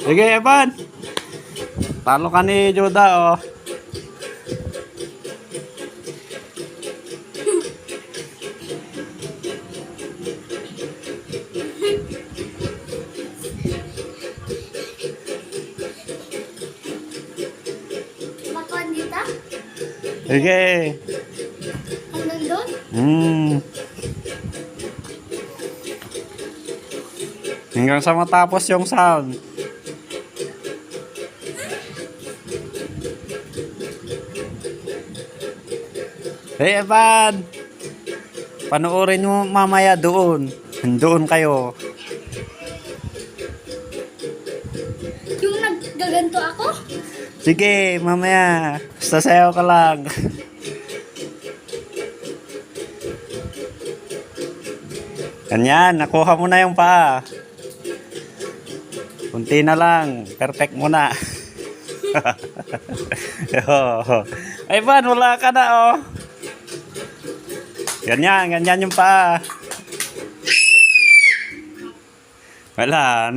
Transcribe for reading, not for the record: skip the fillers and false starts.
Sige, Evan. Talo ka ni Juda, oh. Makuan dito? Sige. Hanggang doon? Hanggang sa matapos yung sound. Hey, Evan. Panoorin mo mamaya doon. Doon kayo. Yung naggaganto ako? Sige, mamaya. Sasayaw ka lang. Ganyan, nakuha mo na yung paa. Kunti na lang. Perfect mo na. Ay, Van, wala ka na, oh. Ganyan yung paa. Wala.